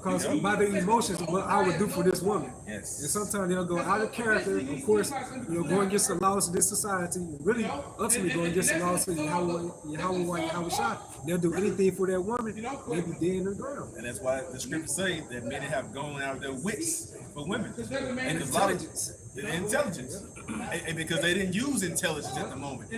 [SPEAKER 2] Because by their emotions, what I would do for this woman.
[SPEAKER 4] Yes.
[SPEAKER 2] And sometimes they'll go out of character, of course, go against the laws of this society, really ultimately go against the laws of Yahweh Shai. They'll do anything for that woman, they'll be dead in the ground.
[SPEAKER 4] And that's why the scriptures say that men have gone out of their wits for women. And
[SPEAKER 2] Intelligence.
[SPEAKER 4] Intelligence. And because they didn't use intelligence at the moment.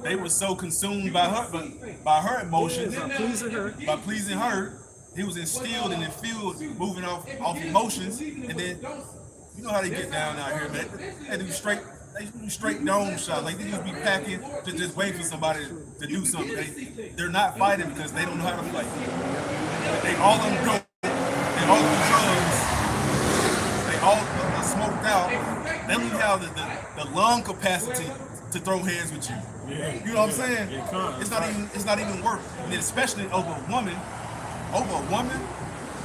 [SPEAKER 4] They were so consumed by her emotions, by pleasing her. He was instilled and infused, moving off emotions, and then you know how they get down out here, man. They They used to do straight dome shots. Like they used to be packing to just wait for somebody to do something. They're not fighting because they don't know how to fight. They all on dope. They all on drugs. They all are smoked out. They don't even have the lung capacity to throw hands with you.
[SPEAKER 1] Yeah.
[SPEAKER 4] You know what I'm saying?
[SPEAKER 1] Yeah,
[SPEAKER 4] It's not even work. And especially over a woman,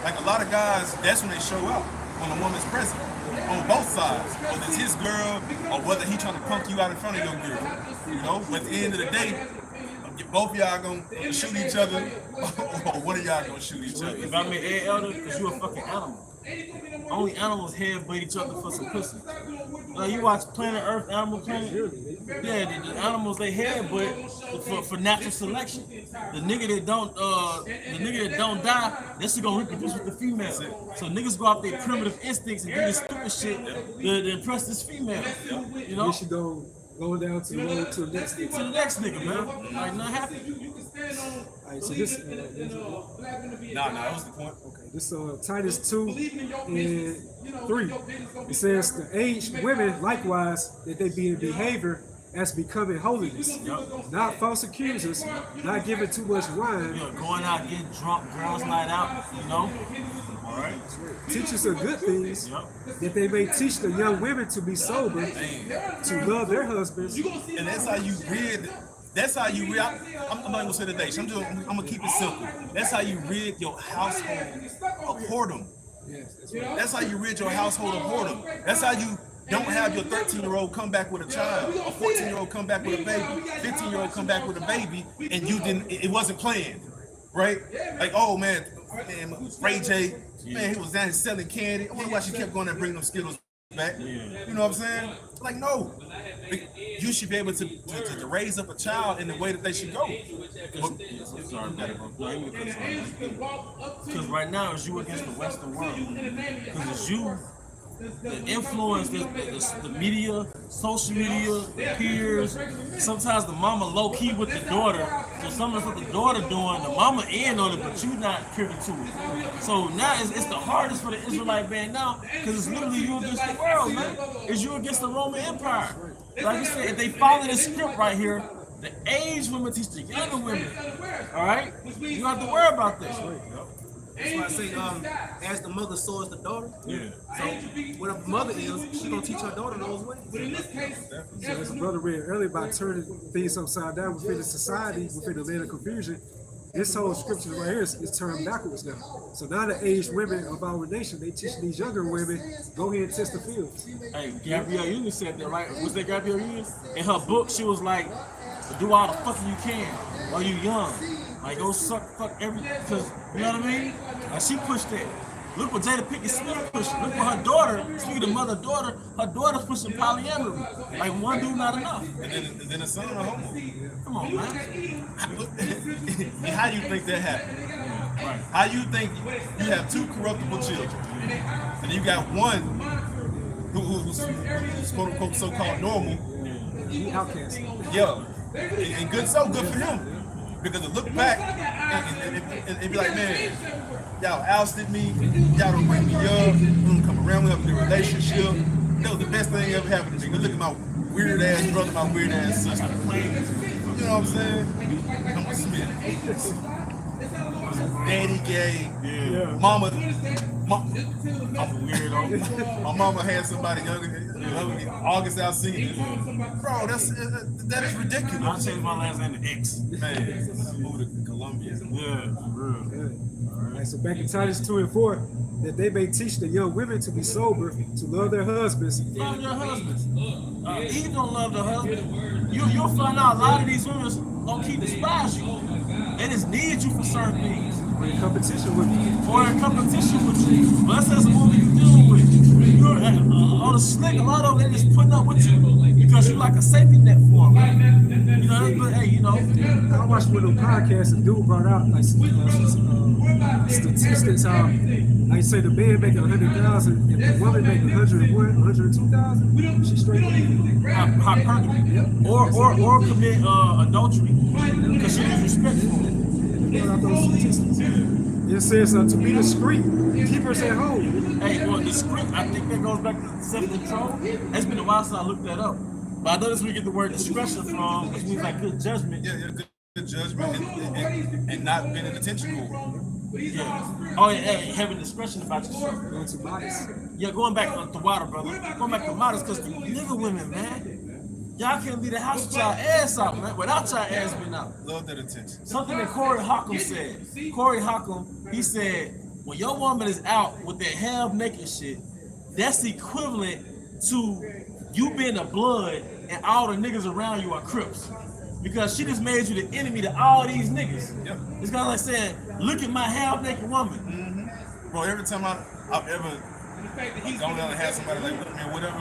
[SPEAKER 4] like a lot of guys, that's when they show up, when a woman's present. On both sides. Whether it's his girl or whether he trying to punk you out in front of your girl. You know, but at the end of the day, both of y'all gonna shoot each other, or one of y'all gonna shoot each other.
[SPEAKER 1] If I mean Ed Elder, because you a fucking animal. Only animals headbutt each other for some pussy. Like you watch Planet Earth, Animal Planet. Yeah, the animals they headbutt for natural selection. The nigga that don't die, that shit gonna reproduce with the female. So niggas go off their primitive instincts and do this stupid shit to impress this female. You know?
[SPEAKER 2] You should go down to the road to the next
[SPEAKER 1] To the next nigga, man. Like not happy.
[SPEAKER 2] Alright, so this
[SPEAKER 4] Nah, that was the point.
[SPEAKER 2] okay, this Titus 2 and 3. It says the aged women likewise that they be in behavior as becoming holiness, not false accusers, not giving too much wine,
[SPEAKER 1] You know, going out getting drunk, girls night out, you know. All right.
[SPEAKER 2] teachers of good things,
[SPEAKER 1] Yep.
[SPEAKER 2] that they may teach the young women to be sober, to love their husbands.
[SPEAKER 4] And that's how you rid. That's how you rid. I'm not gonna say the day. I'm gonna keep it simple. That's how you rid your household of whoredom.
[SPEAKER 2] Yes, that's right.
[SPEAKER 4] That's how you rid your household of whoredom. That's how you don't have your 13-year-old come back with a child, a 14-year-old come back with a baby, 15-year-old come back with a baby, and you didn't. It wasn't planned, right? Like, oh man, Ray J, man, he was down selling candy. I wonder why she kept going and bringing them Skittles back. You know what I'm saying? Like, no, you should be able to raise up a child in the way that they should go.
[SPEAKER 1] Because right now it's you against the Western world. Because it's you, the influence, the media, social media, the peers. Sometimes the mama low key with the daughter. So some of what the daughter doing, the mama in on it, but you not privy to it. So now it's the hardest for the Israelite man now, because it's literally you against the world, man. It's you against the Roman Empire. Like I said, if they follow this script right here, the aged women teach the younger women. All right, you don't have to worry about this.
[SPEAKER 3] That's why I say, as the mother, so is the daughter.
[SPEAKER 1] Yeah.
[SPEAKER 3] So what a mother is, she gonna teach her daughter those ways.
[SPEAKER 2] So as the brother read earlier about turning things upside down within the society, within the land of confusion, this whole scripture right here is turned backwards now. So now the aged women of our nation, they teach these younger women, go ahead and test the fields.
[SPEAKER 1] Hey, Gabrielle Union said that, right? Was that Gabrielle Union? In her book, she was like, do all the fucking you can while you young. Like, go fuck everything. Because, you know what I mean? Like, she pushed that. Look what Jada Pinkett Smith pushing. Look what her daughter, speaking of mother-daughter, her daughter's pushing polyamory. Like, one dude not enough.
[SPEAKER 4] And then the son of homo.
[SPEAKER 1] Come on, man.
[SPEAKER 4] How do you think that happened?
[SPEAKER 1] Right.
[SPEAKER 4] How you think you have two corruptible children, and you got one who's quote unquote so-called normal?
[SPEAKER 2] He outcast.
[SPEAKER 4] Yeah, and good for him. Because to look back and be like, man, y'all ousted me, y'all don't bring me up, you don't come around, we have a good relationship. That was the best thing that ever happened to me. Look at my weird ass brother, my weird ass sister. You know what I'm saying? I'm a Smith. Daddy gay.
[SPEAKER 1] Yeah.
[SPEAKER 4] Mama,
[SPEAKER 1] I'm a weirdo.
[SPEAKER 4] my mama had somebody younger than August Alsina. Bro, that is ridiculous.
[SPEAKER 1] I'll change my last name to X.
[SPEAKER 4] Man, move to Columbia.
[SPEAKER 1] Yeah, for real.
[SPEAKER 2] All right, so back in Titus 2 and 4, that they may teach the young women to be sober, to love their husbands.
[SPEAKER 1] Love your husbands. Eve don't love the husband. You'll find out a lot of these women low-key despise you. They just need you for certain things.
[SPEAKER 2] Or in competition with you.
[SPEAKER 1] Or in competition with you. But that's a woman you dealing with. You're on the slick, a lot of them, they just putting up with you because you're like a safety net for them. You know, but hey, you know.
[SPEAKER 2] I watched one of the podcasts and dude brought out like some statistics how, like say the man making 100,000 and the woman making 101, 102,000, she's straight up.
[SPEAKER 1] Hypergamy. Or commit adultery because she is respectful.
[SPEAKER 2] It says to be discreet, keep us at home.
[SPEAKER 1] Hey, well, discreet, I think that goes back to self-control. It's been a while since I looked that up. But I know this we get the word discretion from, which means like good judgment.
[SPEAKER 4] Yeah, good judgment and not being an attention whore.
[SPEAKER 1] Yeah. Oh yeah, having discretion about yourself.
[SPEAKER 2] Going to modest.
[SPEAKER 1] Yeah, going back to water, brother. Going back to modest, because the nigga women, man, y'all can't leave the house with y'all ass out, man, without y'all ass being out.
[SPEAKER 4] Love that attention.
[SPEAKER 1] Something that Corey Holcomb said. Corey Holcomb, he said, when your woman is out with that half naked shit, that's equivalent to you being a blood and all the niggas around you are Crips. Because she just made you the enemy to all these niggas.
[SPEAKER 4] Yep.
[SPEAKER 1] It's kind of like saying, look at my half naked woman.
[SPEAKER 4] Mm-hmm. Bro, every time I've ever gone down and had somebody like with me or whatever,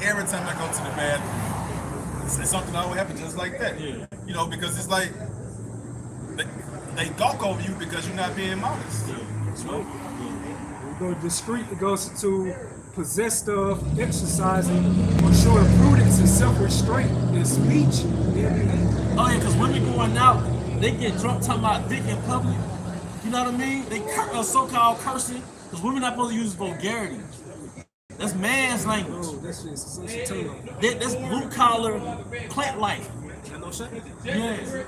[SPEAKER 4] every time I go to the bathroom, it's something always happens just like that.
[SPEAKER 1] Yeah.
[SPEAKER 4] You know, because it's like they gawk over you because you're not being modest.
[SPEAKER 2] When we go discreet, it goes to possess stuff, exercising, or showing prudence and self-restraint in speech.
[SPEAKER 1] Oh yeah, because women going out, they get drunk talking about dick in public. You know what I mean? They so-called cursing, because women not supposed to use vulgarity. That's man's language.
[SPEAKER 2] Oh, that's just social tongue.
[SPEAKER 1] That's blue collar plant life.
[SPEAKER 2] I know shit.
[SPEAKER 1] Yes.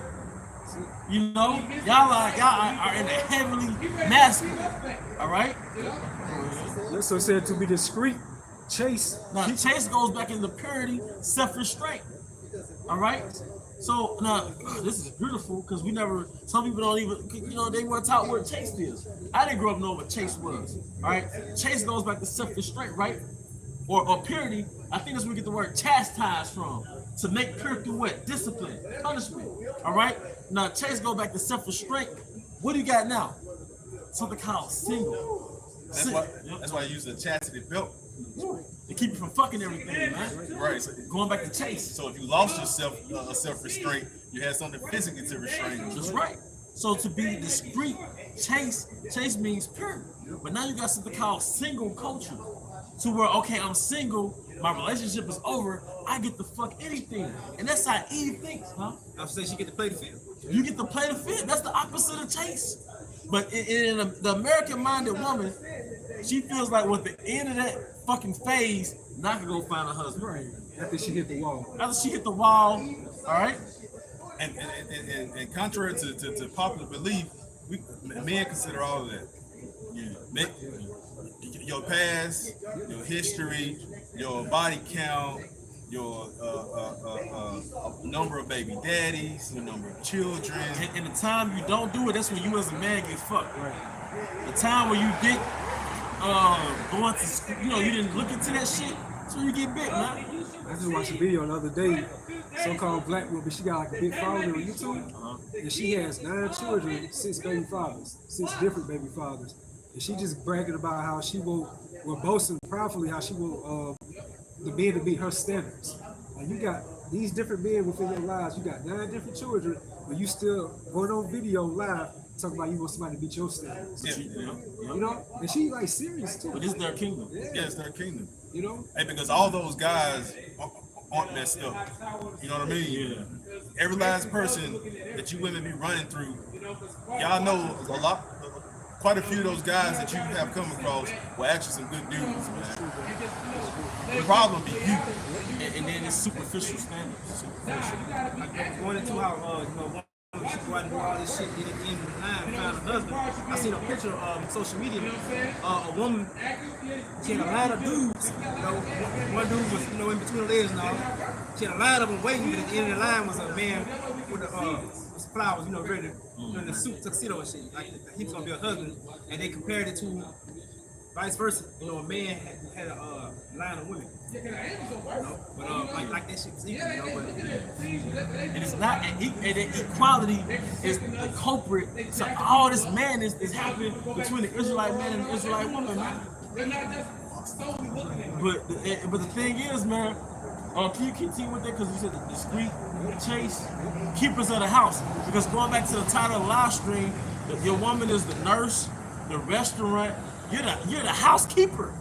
[SPEAKER 1] You know, y'all are in a heavily masculine. All right.
[SPEAKER 2] So it said to be discreet, chaste.
[SPEAKER 1] Now chase goes back into purity, self-restraint. All right. So now this is beautiful because some people don't even, they weren't taught what chaste is. I didn't grow up knowing what chaste was. All right. Chaste goes back to self-restraint, right? Or purity. I think that's where we get the word chastise from. To make pure through what? Discipline, punishment. All right. Now chaste goes back to self-restraint. What do you got now? Something called single.
[SPEAKER 4] That's why I use the chastity belt.
[SPEAKER 1] To keep you from fucking everything, man.
[SPEAKER 4] Right. So,
[SPEAKER 1] Going back to chase.
[SPEAKER 4] so if you lost yourself self-restraint, you had something physically to restrain you.
[SPEAKER 1] That's right. So to be discreet, chase means pure. But now you got something called single culture. To where, okay, I'm single, my relationship is over, I get to fuck anything. And that's how Eve thinks, huh?
[SPEAKER 3] I'm saying she get to play the field.
[SPEAKER 1] You get to play the field. That's the opposite of chase. But in the American-minded woman, she feels like with the end of that fucking phase, not gonna go find a husband.
[SPEAKER 2] Right. After she hit the wall.
[SPEAKER 1] After she hit the wall, all right?
[SPEAKER 4] And contrary to popular belief, men consider all of that. Yeah. Your past, your history, your body count, your number of baby daddies, your number of children.
[SPEAKER 1] And the time you don't do it, that's when you as a man get fucked. Right. The time where you get going to school, you didn't look into that shit, so you get bit, man.
[SPEAKER 2] I just watched a video the other day, so-called black woman, she got like a big following on YouTube, and she has 9 children, 6 baby fathers, 6 different baby fathers. And she just bragging about how she will boasting proudly how she will the men to meet her standards. And you got these different men within your lives. You got 9 different children, but you still going on video live talking about you want somebody to meet your standards.
[SPEAKER 4] Yeah.
[SPEAKER 2] You know, and she like serious too.
[SPEAKER 1] But this is their kingdom.
[SPEAKER 4] Yeah, it's their kingdom.
[SPEAKER 2] You know,
[SPEAKER 4] Hey, because all those guys aren't messed up. You know what I mean?
[SPEAKER 1] Yeah.
[SPEAKER 4] Every last person that you women be running through, y'all know quite a few of those guys that you have come across were actually some good dudes, man. The problem be you.
[SPEAKER 1] And then it's superficial standards.
[SPEAKER 3] Going into how one she go out and do all this shit, get at the end of the line, found a husband. I seen a picture on social media. A woman, she had a line of dudes. One dude was in between the legs and all. She had a line of them waiting, but at the end of the line was a man with the flowers, ready, in the suit, tuxedo and shit. Like he was gonna be a husband, and they compared it to vice versa. A man had a line of women. But like that shit was equal,
[SPEAKER 1] And it's not, and equality is the culprit. So all this madness is happening between the Israelite man and the Israelite woman, man. But the thing is, man, can you continue with that? Because you said the discreet, chaste, keepers of the house. Because going back to the title of the live stream, your woman is the nurse, the restaurant, you're the housekeeper.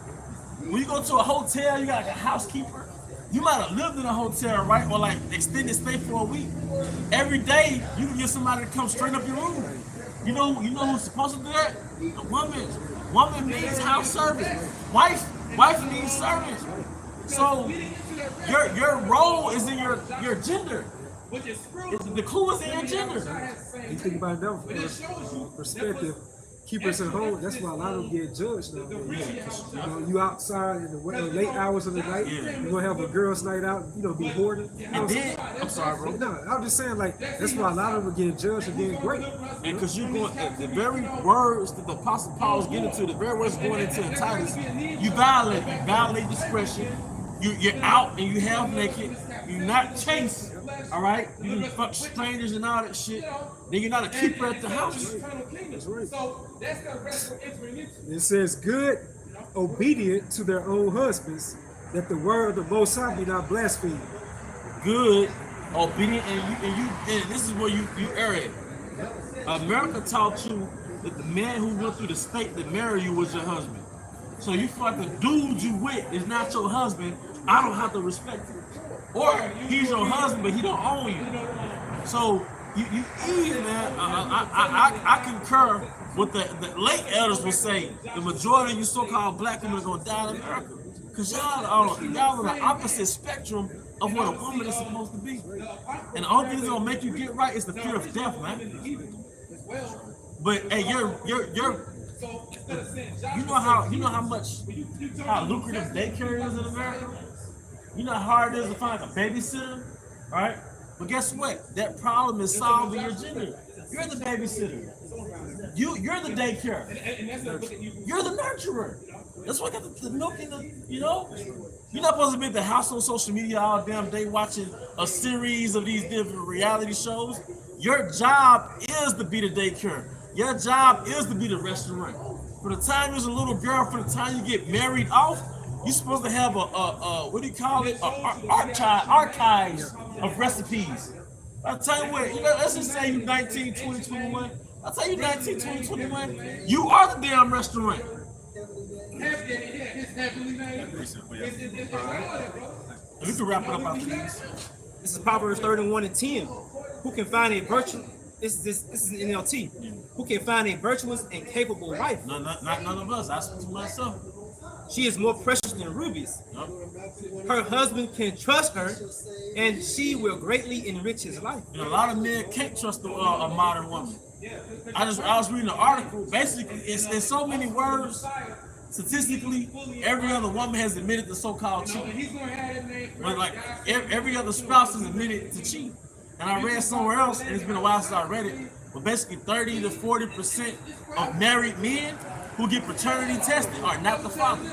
[SPEAKER 1] When you go to a hotel, you got like a housekeeper. You might have lived in a hotel, right? Or like extended stay for a week. Every day, you can get somebody to come straight up your room. You know who's supposed to do that? The woman. Woman needs house service. Wife needs service. So your role is in your gender. The clue is in your gender.
[SPEAKER 2] You think about it though, from perspective, keepers at home, that's why a lot of them get judged now. You know, you outside in the late hours of the night, you're gonna have a girls' night out, you know, be hoarded. You know
[SPEAKER 1] And then, I'm sorry, bro.
[SPEAKER 2] no, I'm just saying, like, that's why a lot of them are getting judged and getting great.
[SPEAKER 1] And because you're going, the very words that the Apostle Paul is getting to, the very words going into the Titus, you violate discretion. You're out and you half naked. You're not chaste, all right? You fuck strangers and all that shit. Then you're not a keeper at the house.
[SPEAKER 2] That's right. It says, good, obedient to their own husbands, that the word of the Most High be not blasphemed.
[SPEAKER 1] Good, obedient, and this is where you err at. America taught you that the man who went through the state that married you was your husband. So you feel like the dude you with is not your husband, I don't have to respect him. Or he's your husband, but he don't own you. So you easy, man. I concur with the late elders will say the majority of you so-called black women are gonna die in America. Because y'all are on the opposite spectrum of what a woman is supposed to be. And the only thing that's gonna make you get right is the fear of death, man. But hey, you're you know how lucrative daycare is in America? You know how hard it is to find a babysitter, right? But guess what? That problem is solved in your gender. You're the babysitter. You're the daycare. You're the nurturer. That's why I got the milk in the, you know? You're not supposed to be at the house on social media all damn day watching a series of these different reality shows. Your job is to be the daycare. Your job is to be the restaurant. For the time you're a little girl, for the time you get married off, you're supposed to have a what do you call it? Archives of recipes. I'll tell you what, you know, let's just say you 19, 20, 21. I'll tell you 19, 20, 21. You are the damn restaurant. We can wrap it up after this.
[SPEAKER 3] This is Proverbs 31:10. Who can find a virtue? This is an NLT. Who can find a virtuous and capable wife?
[SPEAKER 1] No, not none of us. I speak to myself.
[SPEAKER 3] She is more precious than rubies.
[SPEAKER 1] Yep.
[SPEAKER 3] Her husband can trust her, and she will greatly enrich his life.
[SPEAKER 1] And a lot of men can't trust a modern woman. I was reading an article. Basically, it's in so many words. Statistically, every other woman has admitted to so-called cheating. But like every other spouse has admitted to cheat. And I read somewhere else, and it's been a while since I read it, but basically 30 to 40% of married men who get paternity tested are not the father.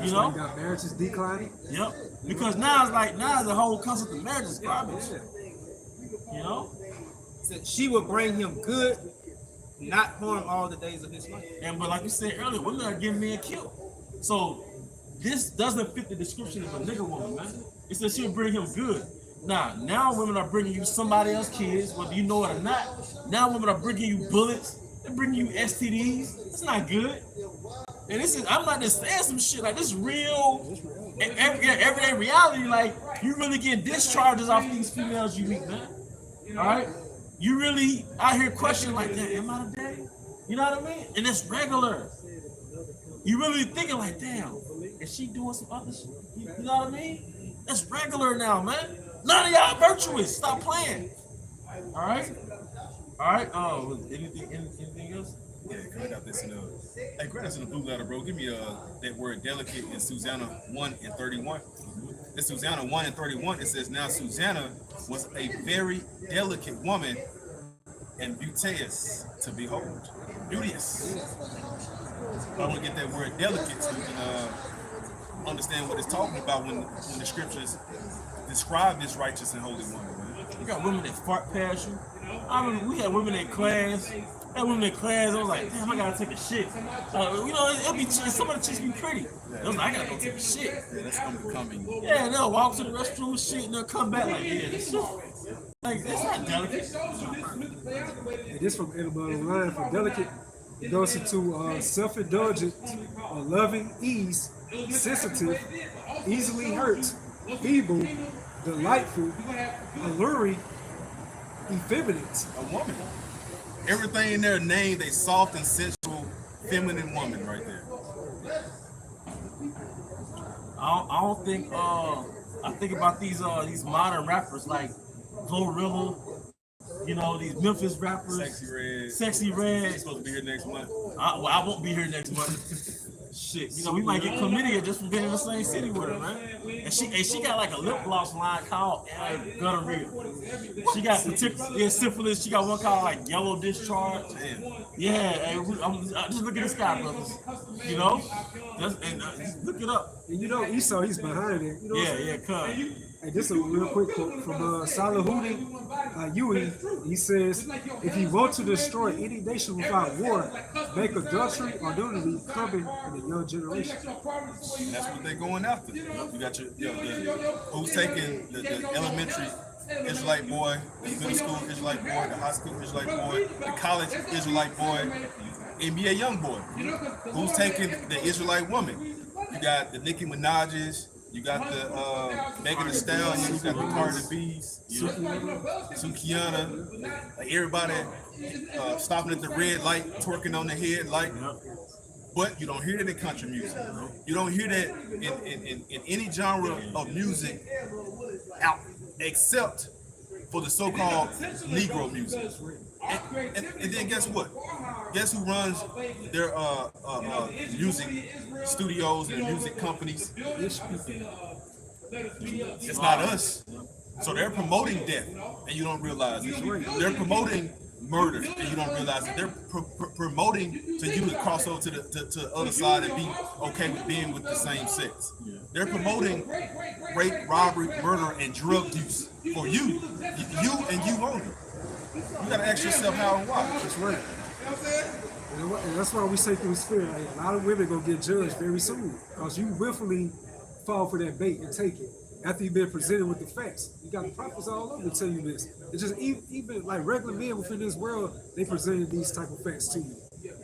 [SPEAKER 1] You know?
[SPEAKER 2] You got marriages declining.
[SPEAKER 1] Yep. Because now the whole concept of marriage is garbage. You know?
[SPEAKER 3] So she will bring him good, not harm all the days of his life.
[SPEAKER 1] But like you said earlier, women are getting men killed. So this doesn't fit the description of a nigga woman, man. It says she'll bring him good. Now women are bringing you somebody else's kids, whether you know it or not. Now women are bringing you bullets. They're bringing you STDs. It's not good. And this is, I'm not just saying some shit, like this is real everyday reality. Like you really getting discharges off these females you meet, man. All right? You really out here questioning like, damn, am I the daddy? You know what I mean? And it's regular. You really thinking like, damn, is she doing some other shit? You know what I mean? That's regular now, man. None of y'all virtuous. Stop playing. All right? All right. Oh, anything else?
[SPEAKER 4] Yeah, I got this in the. Hey, grab this in the blue letter, bro. Give me that word delicate in Susanna 1:31. In Susanna 1:31, it says, now Susanna was a very delicate woman and beauteous to behold. Beauteous. I want to get that word delicate so we can understand what it's talking about when the scriptures describe this righteous and holy woman, man.
[SPEAKER 1] You got women that fart past you. I mean, we had women in class. I was like, damn, I gotta take a shit. You know, it'll be some of the chicks be pretty. I was like, I gotta go take a shit.
[SPEAKER 4] Yeah, that's unbecoming.
[SPEAKER 1] Yeah, they'll walk to the restroom and shit, and they'll come back like, yeah, this shit. Like, it's not delicate.
[SPEAKER 2] And this from Edible Online for delicate. It goes into self-indulgent, loving, ease, sensitive, easily hurt, feeble, delightful, alluring, effeminate.
[SPEAKER 4] A woman. Everything in their name, they soft and sensual, feminine woman right there.
[SPEAKER 1] I don't think I think about these modern rappers like Glorilla, you know, these Memphis rappers. Sexy Red.
[SPEAKER 4] She's supposed to be here next month.
[SPEAKER 1] Well, I won't be here next month. Shit, you know, we might get chlamydia just from being in the same city with her, man. And she got like a lip gloss line called Gonorrhea. She got particular syphilis. She got one called like Yellow Discharge. Yeah, I'm just look at this guy, brothers. You know, look it up.
[SPEAKER 2] And you know, Esau, he's behind it. You know
[SPEAKER 1] Yeah, cuz.
[SPEAKER 2] Hey, this is a real quick quote from Salahudi Yui. He says, if you want to destroy any nation without war, make adultery or nudity common in the young generation.
[SPEAKER 4] That's what they're going after. You got who's taking the elementary Israelite boy, the middle school Israelite boy, the high school Israelite boy, the college Israelite boy, NBA young boy. Who's taking the Israelite woman? You got the Nicki Minaj's. You got the Megan Thee Stallion, you got the Cardi B's, Sukiana, like everybody stopping at the red light, twerking on the head light. But you don't hear that in country music. You don't hear that in any genre of music out except for the so-called Negro music. And then guess what? Guess who runs their music studios and music companies? It's not us. So they're promoting death, and you don't realize it. They're promoting murder, and you don't realize it. They're promoting to you to cross over to the other side and be okay with being with the same sex. They're promoting rape, robbery, murder, and drug use for you and you only. You gotta ask yourself how and why.
[SPEAKER 2] That's right. And that's why we say through spirit, like, a lot of women gonna get judged very soon, because you willfully fall for that bait and take it after you've been presented with the facts. You got the prophets all over to tell you this. It's just even like regular men within this world, they presented these type of facts to you,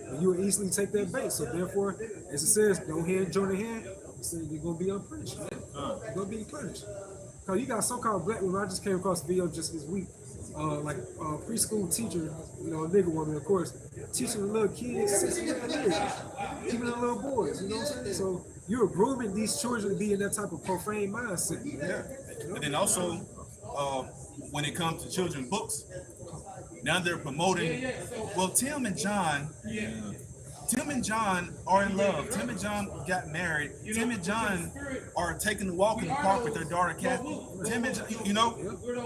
[SPEAKER 2] and you will easily take that bait. So therefore, as it says, no hand join the hand. So you're gonna be unpunished. You're gonna be punished. Cause you got so-called black women. I just came across a video just this week. Like a preschool teacher, you know, a nigga woman, of course, teaching the little kids 6 years, even the little boys, you know what I'm saying? So you're grooming these children to be in that type of profane mindset.
[SPEAKER 4] Yeah. And then also, when it comes to children's books, now they're promoting, well, Tim and John are in love. Tim and John got married. Tim and John are taking a walk in the park with their daughter Kathy. Tim and John, you know,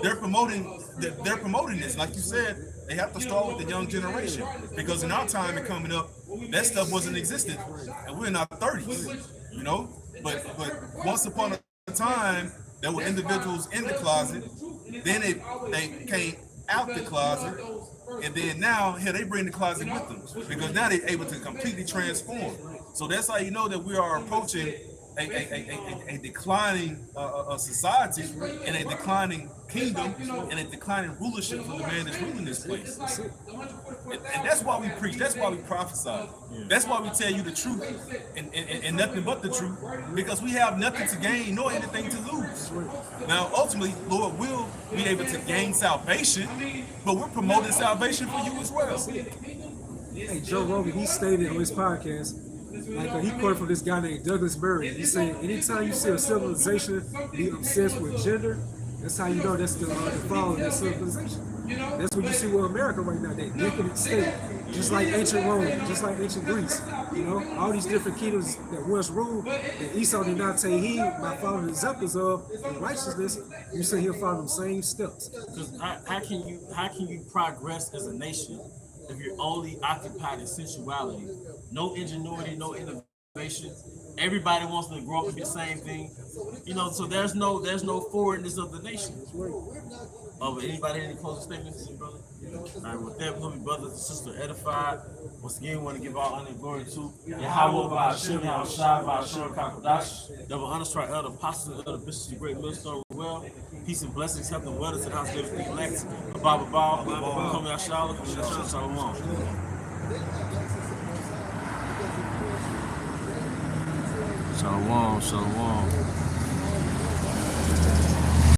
[SPEAKER 4] they're promoting this. Like you said, they have to start with the young generation, because in our time and coming up, that stuff wasn't existent, and we're in our 30s, you know. But once upon a time, there were individuals in the closet. Then they came out the closet. And then now, here they bring the closet with them, because now they're able to completely transform. So that's how you know that we are approaching a declining society and a declining kingdom and a declining rulership for the man that's ruling this place. And that's why we preach. That's why we prophesy. That's why we tell you the truth and nothing but the truth, because we have nothing to gain nor anything to lose. Now, ultimately, Lord will be able to gain salvation, but we're promoting salvation for you as well.
[SPEAKER 2] Hey, Joe Rogan, he stated on his podcast, like he quoted from this guy named Douglas Murray. He said, anytime you see a civilization be obsessed with gender, that's how you know that's the fall of that civilization. That's what you see with America right now, that decadent state, just like ancient Rome, just like ancient Greece. You know, all these different kingdoms that once ruled, that Esau did not take heed by following the examples of in righteousness. You say he'll follow them same steps.
[SPEAKER 1] Because how can you progress as a nation if you're only occupied in sensuality? No ingenuity, no innovation. Everybody wants to grow up and be the same thing. You know, so there's no forwardness of the nation. Anybody any closing statements, brother? All right, with that, we'll be brothers and sisters edified. Once again, we want to give all honor and glory to Yahweh Ba'ashem, Yahushua Ba'ashem Kakadash, double honor to our elder apostles and elder bishops, the great millstone well. Peace and blessings, health and wellness, and house of everything elect. Abba Baal, come Yahshua, Shalom. Shalom, shalom.